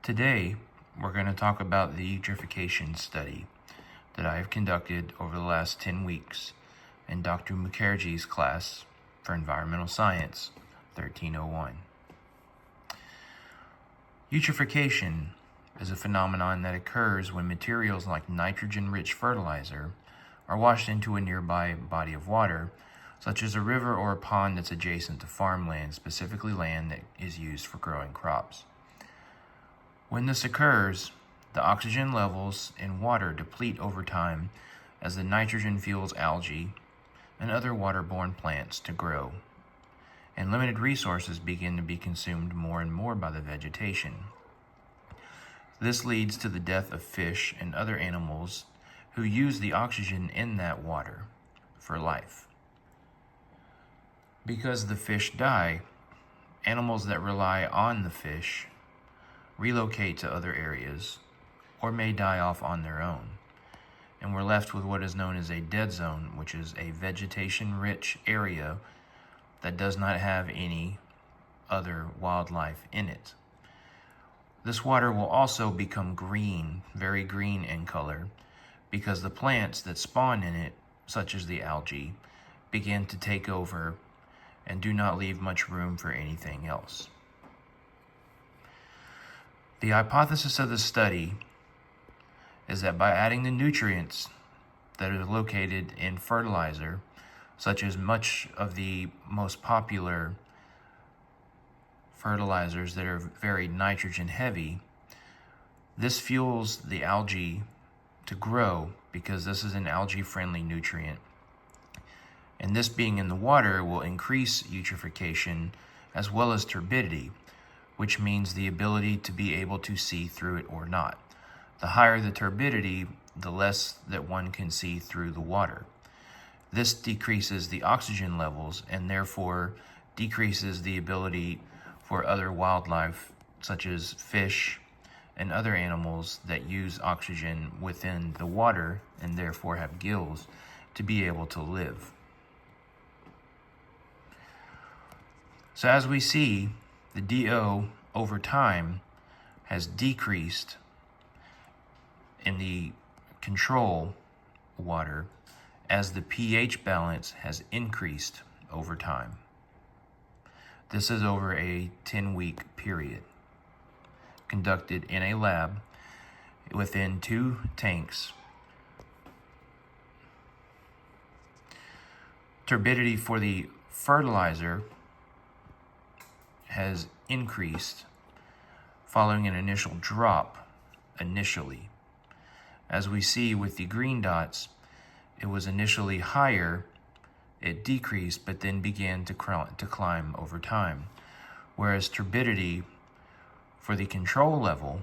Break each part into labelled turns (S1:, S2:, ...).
S1: Today, we're going to talk about the eutrophication study that I have conducted over the last 10 weeks in Dr. Mukherjee's class for Environmental Science 1301. Eutrophication is a phenomenon that occurs when materials like nitrogen-rich fertilizer are washed into a nearby body of water, such as a river or a pond that's adjacent to farmland, specifically land that is used for growing crops. When this occurs, the oxygen levels in water deplete over time as the nitrogen fuels algae and other waterborne plants to grow, and limited resources begin to be consumed more and more by the vegetation. This leads to the death of fish and other animals who use the oxygen in that water for life. Because the fish die, animals that rely on the fish relocate to other areas or may die off on their own, and we're left with what is known as a dead zone, which is a vegetation-rich area that does not have any other wildlife in it. This water will also become green, very green in color, because the plants that spawn in it, such as the algae, begin to take over and do not leave much room for anything else. The hypothesis of the study is that by adding the nutrients that are located in fertilizer, such as much of the most popular fertilizers that are very nitrogen heavy, this fuels the algae to grow because this is an algae-friendly nutrient. And this being in the water will increase eutrophication as well as turbidity, which means the ability to be able to see through it or not. The higher the turbidity, the less that one can see through the water. This decreases the oxygen levels and therefore decreases the ability for other wildlife, such as fish and other animals that use oxygen within the water and therefore have gills, to be able to live. So as we see, the DO over time has decreased in the control water as the pH balance has increased over time. This is over a 10-week period conducted in a lab within 2 tanks. Turbidity for the fertilizer has increased following an initial drop initially. As we see with the green dots, it was initially higher, it decreased, but then began to climb over time. Whereas turbidity for the control level,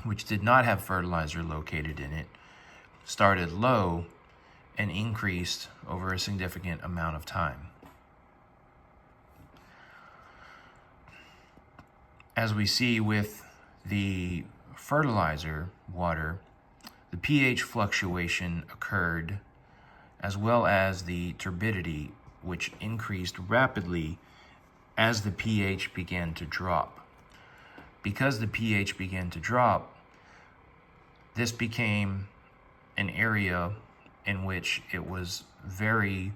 S1: which did not have fertilizer located in it, started low and increased over a significant amount of time. As we see with the fertilizer water, the pH fluctuation occurred, as well as the turbidity, which increased rapidly as the pH began to drop. Because the pH began to drop, this became an area in which it was very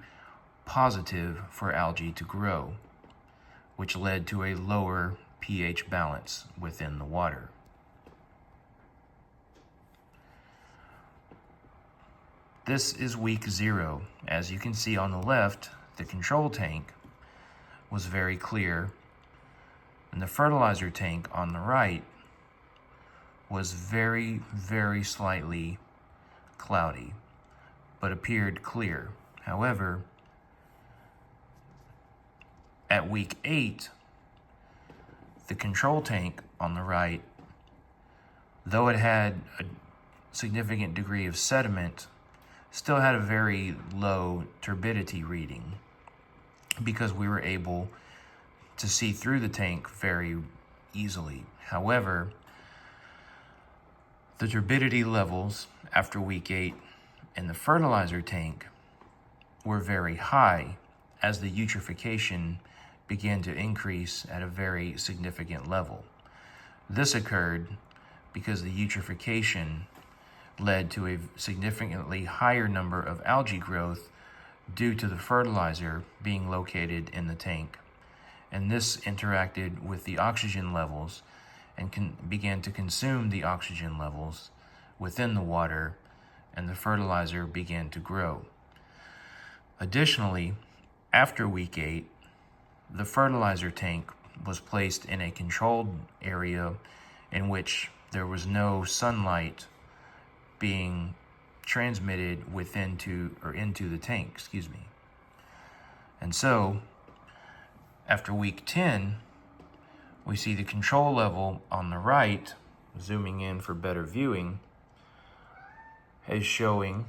S1: positive for algae to grow, which led to a lower pH balance within the water. This is week 0. As you can see on the left, the control tank was very clear, and the fertilizer tank on the right was very, very slightly cloudy, but appeared clear. However, at week 8, the control tank on the right, though it had a significant degree of sediment, still had a very low turbidity reading because we were able to see through the tank very easily. However, the turbidity levels after week 8 in the fertilizer tank were very high as the eutrophication began to increase at a very significant level. This occurred because the eutrophication led to a significantly higher number of algae growth due to the fertilizer being located in the tank. And this interacted with the oxygen levels and began to consume the oxygen levels within the water, and the fertilizer began to grow. Additionally, after week 8, the fertilizer tank was placed in a controlled area in which there was no sunlight being transmitted into the tank, And so, after week 10, we see the control level on the right, zooming in for better viewing, is showing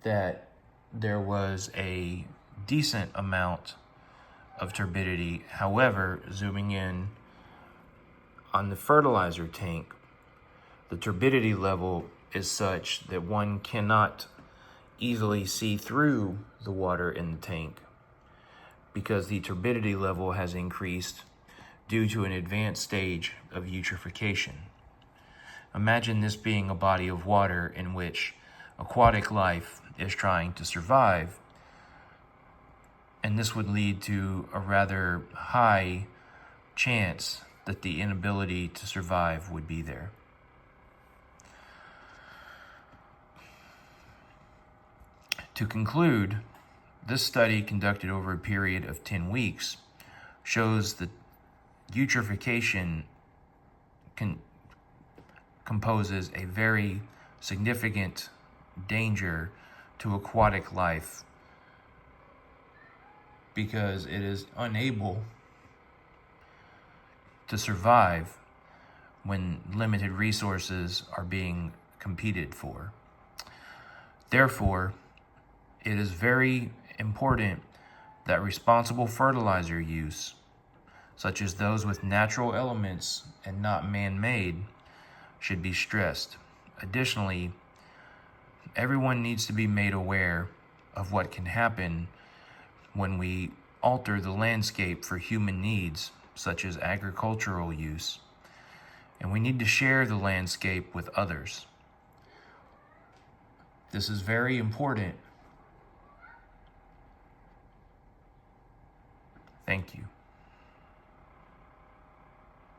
S1: that there was a decent amount of turbidity. However, zooming in on the fertilizer tank, the turbidity level is such that one cannot easily see through the water in the tank because the turbidity level has increased due to an advanced stage of eutrophication. Imagine this being a body of water in which aquatic life is trying to survive, and this would lead to a rather high chance that the inability to survive would be there. To conclude, this study, conducted over a period of 10 weeks, shows that eutrophication composes a very significant danger to aquatic life because it is unable to survive when limited resources are being competed for. Therefore, it is very important that responsible fertilizer use, such as those with natural elements and not man-made, should be stressed. Additionally, everyone needs to be made aware of what can happen when we alter the landscape for human needs, such as agricultural use, and we need to share the landscape with others. This is very important. Thank you.